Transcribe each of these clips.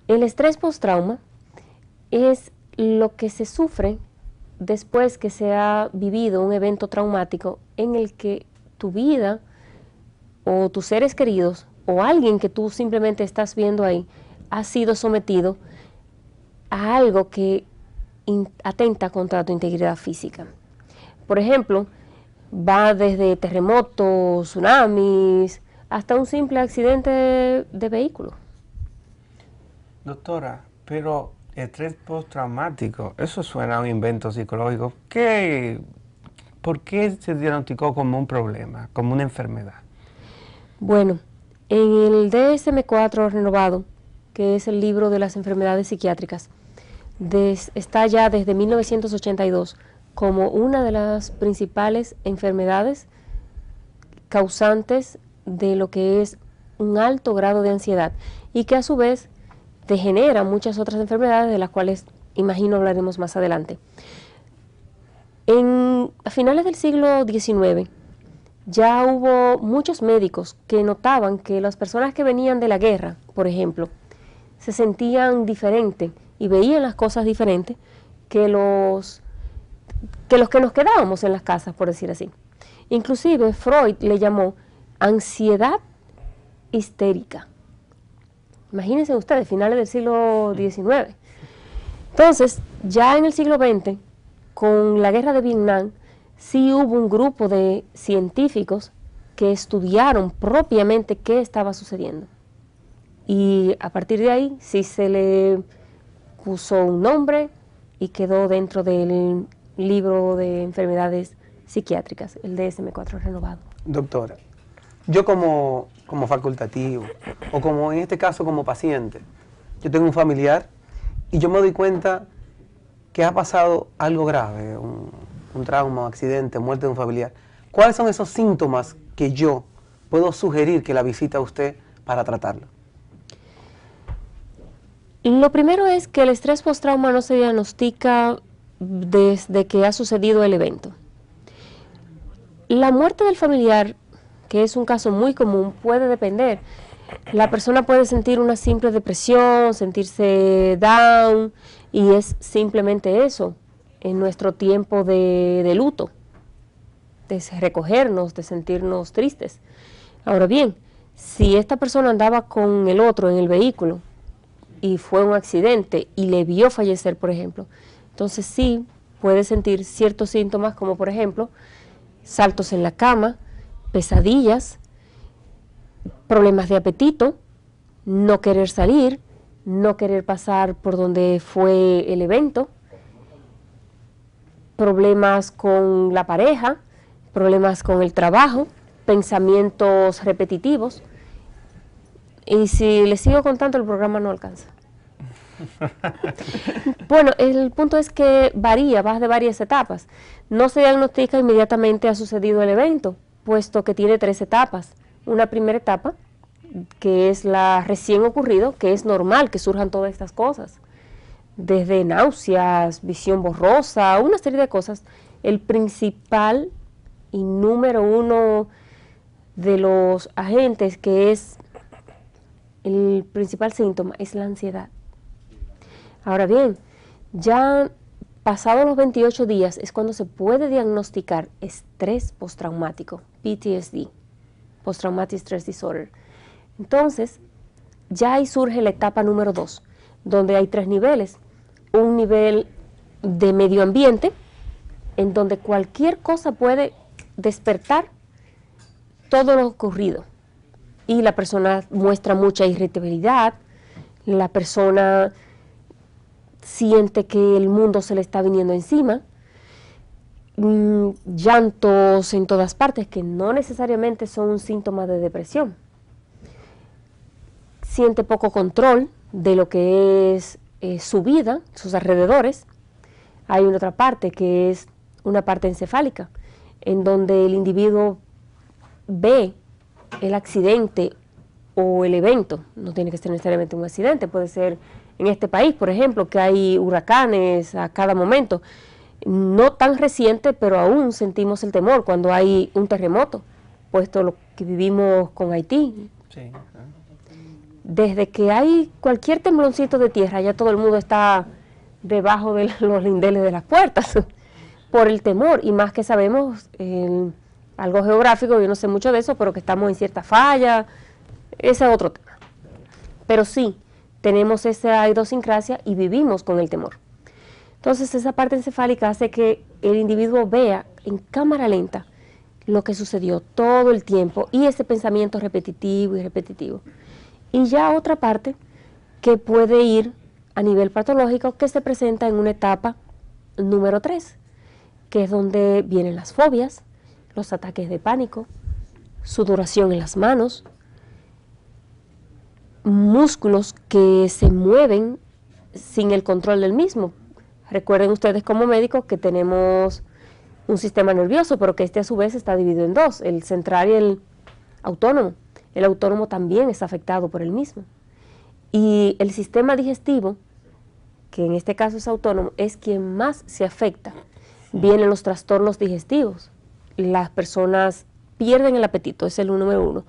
El estrés postrauma es lo que se sufre después que se ha vivido un evento traumático en el que tu vida o tus seres queridos o alguien que tú simplemente estás viendo ahí ha sido sometido a algo que atenta contra tu integridad física. Por ejemplo, va desde terremotos, tsunamis, hasta un simple accidente de vehículo. Doctora, pero estrés postraumático, eso suena a un invento psicológico. ¿Por qué se diagnosticó como un problema, como una enfermedad? Bueno, en el DSM-4 renovado, que es el libro de las enfermedades psiquiátricas, está ya desde 1982 como una de las principales enfermedades causantes de lo que es un alto grado de ansiedad y que a su vez degenera muchas otras enfermedades de las cuales imagino hablaremos más adelante. A finales del siglo XIX ya hubo muchos médicos que notaban que las personas que venían de la guerra, por ejemplo, se sentían diferentes y veían las cosas diferentes que los que nos quedábamos en las casas, por decir así. Inclusive Freud le llamó ansiedad histérica. Imagínense ustedes, finales del siglo XIX. Entonces, ya en el siglo XX, con la guerra de Vietnam, sí hubo un grupo de científicos que estudiaron propiamente qué estaba sucediendo. Y a partir de ahí sí se le puso un nombre y quedó dentro del libro de enfermedades psiquiátricas, el DSM-4 renovado. Doctora, yo como facultativo, o como en este caso como paciente, yo tengo un familiar y yo me doy cuenta que ha pasado algo grave, un trauma, un accidente, muerte de un familiar. ¿Cuáles son esos síntomas que yo puedo sugerir que la visite a usted para tratarlo? Lo primero es que el estrés postrauma no se diagnostica desde que ha sucedido el evento. La muerte del familiar, que es un caso muy común, puede depender. La persona puede sentir una simple depresión, sentirse down, y es simplemente eso, en nuestro tiempo de luto, de recogernos, de sentirnos tristes. Ahora bien, si esta persona andaba con el otro en el vehículo y fue un accidente y le vio fallecer, por ejemplo, entonces sí puede sentir ciertos síntomas como, por ejemplo, saltos en la cama, pesadillas, problemas de apetito, no querer salir, no querer pasar por donde fue el evento, problemas con la pareja, problemas con el trabajo, pensamientos repetitivos. Y si les sigo contando, el programa no alcanza. Bueno, el punto es que varía, va de varias etapas. No se diagnostica inmediatamente ha sucedido el evento, puesto que tiene 3 etapas. Una primera etapa, que es la recién ocurrido, que es normal que surjan todas estas cosas, desde náuseas, visión borrosa, una serie de cosas. El principal y número 1 de los agentes, que es el principal síntoma, es la ansiedad. Ahora bien, ya pasados los 28 días es cuando se puede diagnosticar estrés postraumático, PTSD, Post-Traumatic Stress Disorder. Entonces, ya ahí surge la etapa número 2, donde hay 3 niveles. Un nivel de medio ambiente, en donde cualquier cosa puede despertar todo lo ocurrido. Y la persona muestra mucha irritabilidad, la persona siente que el mundo se le está viniendo encima, llantos en todas partes, que no necesariamente son un síntoma de depresión. Siente poco control de lo que es su vida, sus alrededores. Hay una otra parte que es una parte encefálica, en donde el individuo ve el accidente o el evento, no tiene que ser necesariamente un accidente, puede ser en este país, por ejemplo, que hay huracanes a cada momento, no tan reciente, pero aún sentimos el temor cuando hay un terremoto, puesto lo que vivimos con Haití. Sí. Desde que hay cualquier tembloncito de tierra, ya todo el mundo está debajo de los lindeles de las puertas por el temor, y más que sabemos algo geográfico, yo no sé mucho de eso, pero que estamos en cierta falla, ese es otro tema. Pero sí, tenemos esa idiosincrasia y vivimos con el temor. Entonces esa parte encefálica hace que el individuo vea en cámara lenta lo que sucedió todo el tiempo y ese pensamiento repetitivo y repetitivo. Y ya otra parte que puede ir a nivel patológico, que se presenta en una etapa número 3, que es donde vienen las fobias, los ataques de pánico, sudoración en las manos, músculos que se mueven sin el control del mismo. Recuerden ustedes como médicos que tenemos un sistema nervioso, pero que este a su vez está dividido en dos, el central y el autónomo. El autónomo también es afectado por el mismo. Y el sistema digestivo, que en este caso es autónomo, es quien más se afecta. Vienen los trastornos digestivos. Las personas pierden el apetito, es el número 1.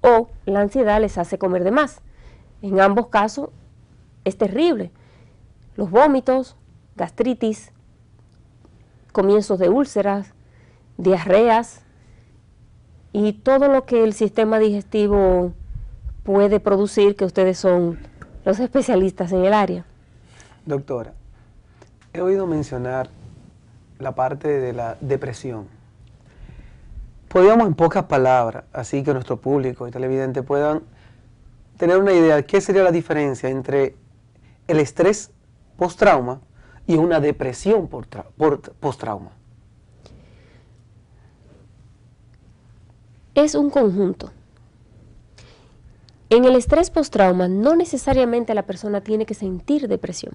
O la ansiedad les hace comer de más. En ambos casos es terrible. Los vómitos, gastritis, comienzos de úlceras, diarreas y todo lo que el sistema digestivo puede producir, que ustedes son los especialistas en el área. Doctora, he oído mencionar la parte de la depresión. Podríamos en pocas palabras, así que nuestro público y televidente puedan tener una idea de qué sería la diferencia entre el estrés post-trauma y una depresión post-trauma. Es un conjunto. En el estrés post-trauma no necesariamente la persona tiene que sentir depresión.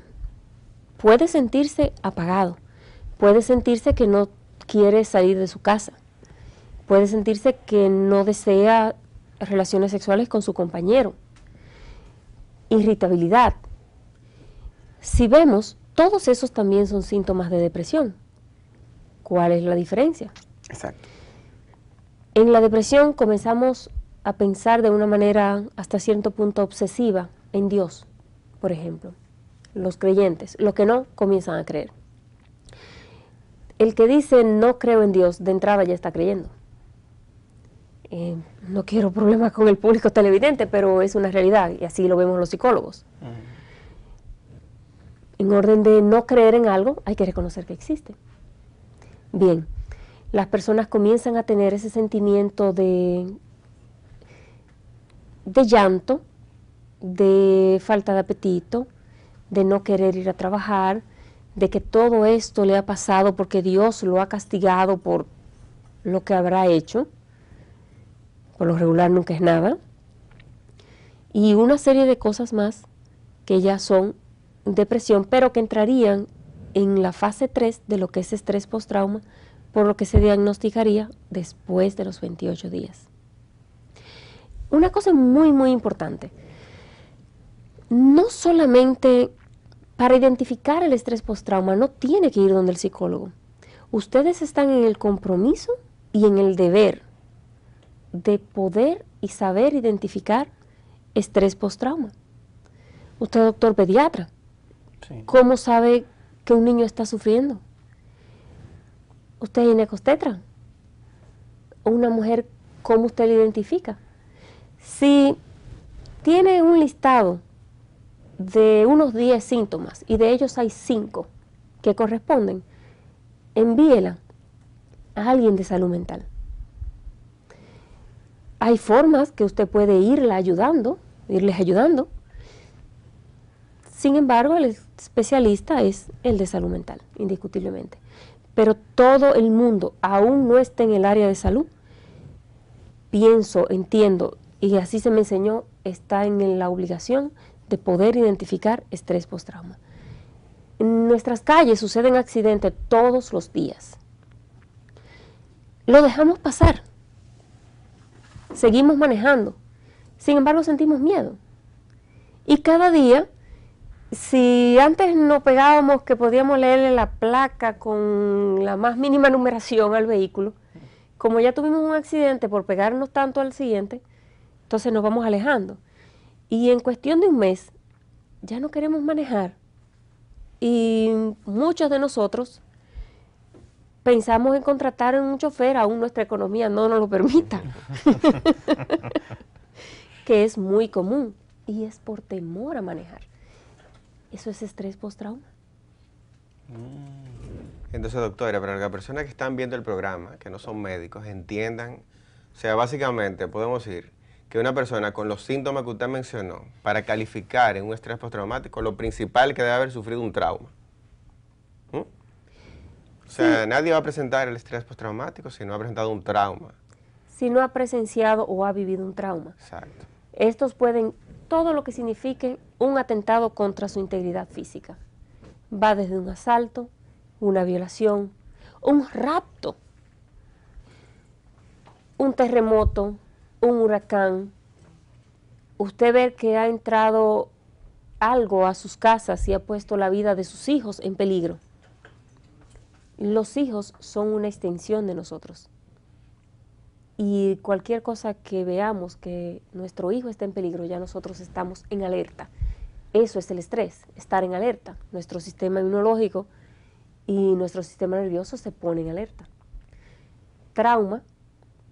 Puede sentirse apagado, puede sentirse que no quiere salir de su casa, puede sentirse que no desea relaciones sexuales con su compañero, irritabilidad. Si vemos, todos esos también son síntomas de depresión. ¿Cuál es la diferencia? Exacto. En la depresión comenzamos a pensar de una manera hasta cierto punto obsesiva en Dios, por ejemplo. Los creyentes, los que no, comienzan a creer. El que dice no creo en Dios, de entrada ya está creyendo. No quiero problemas con el público televidente, pero es una realidad y así lo vemos los psicólogos. En orden de no creer en algo, hay que reconocer que existe. Bien, las personas comienzan a tener ese sentimiento de llanto, de falta de apetito, de no querer ir a trabajar, de que todo esto le ha pasado porque Dios lo ha castigado por lo que habrá hecho. Por lo regular nunca es nada. Y una serie de cosas más que ya son depresión, pero que entrarían en la fase 3 de lo que es estrés post-trauma, por lo que se diagnosticaría después de los 28 días. Una cosa muy, muy importante. No solamente para identificar el estrés post-trauma no tiene que ir donde el psicólogo. Ustedes están en el compromiso y en el deber de poder y saber identificar estrés post-trauma. Usted es doctor pediatra. Sí. ¿Cómo sabe que un niño está sufriendo? ¿Usted es ginecostetra? ¿O una mujer, cómo usted la identifica? Si tiene un listado de unos 10 síntomas y de ellos hay 5 que corresponden, envíela a alguien de salud mental. Hay formas que usted puede irles ayudando. Sin embargo, el especialista es el de salud mental, indiscutiblemente. Pero todo el mundo, aún no esté en el área de salud, pienso, entiendo, y así se me enseñó, está en la obligación de poder identificar estrés post-trauma. En nuestras calles suceden accidentes todos los días. Lo dejamos pasar. Seguimos manejando. Sin embargo, sentimos miedo. Y cada día, si antes nos pegábamos que podíamos leerle la placa con la más mínima numeración al vehículo, como ya tuvimos un accidente por pegarnos tanto al siguiente, entonces nos vamos alejando. Y en cuestión de un mes, ya no queremos manejar. Y muchos de nosotros pensamos en contratar a un chofer, aún nuestra economía no nos lo permita. Que es muy común. Y es por temor a manejar. Eso es estrés postrauma. Entonces, doctora, para que las personas que están viendo el programa, que no son médicos, entiendan, o sea, básicamente podemos decir que una persona con los síntomas que usted mencionó, para calificar en un estrés postraumático, lo principal es que debe haber sufrido un trauma. O sea, nadie va a presentar el estrés postraumático si no ha presentado un trauma. Si no ha presenciado o ha vivido un trauma. Exacto. Estos pueden, todo lo que signifique un atentado contra su integridad física. Va desde un asalto, una violación, un rapto, un terremoto, un huracán. Usted ve que ha entrado algo a sus casas y ha puesto la vida de sus hijos en peligro. Los hijos son una extensión de nosotros. Y cualquier cosa que veamos que nuestro hijo está en peligro, ya nosotros estamos en alerta. Eso es el estrés, estar en alerta. Nuestro sistema inmunológico y nuestro sistema nervioso se ponen en alerta. Trauma,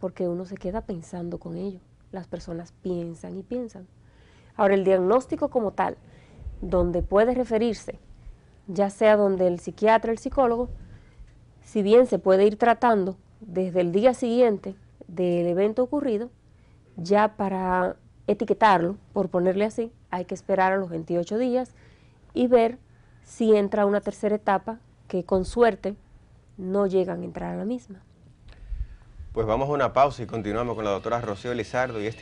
porque uno se queda pensando con ello. Las personas piensan y piensan. Ahora, el diagnóstico como tal, donde puede referirse, ya sea donde el psiquiatra, el psicólogo, si bien se puede ir tratando desde el día siguiente del evento ocurrido, ya para etiquetarlo, por ponerle así, hay que esperar a los 28 días y ver si entra a una tercera etapa que con suerte no llegan a entrar a la misma. Pues vamos a una pausa y continuamos con la doctora Rocío Lizardo y este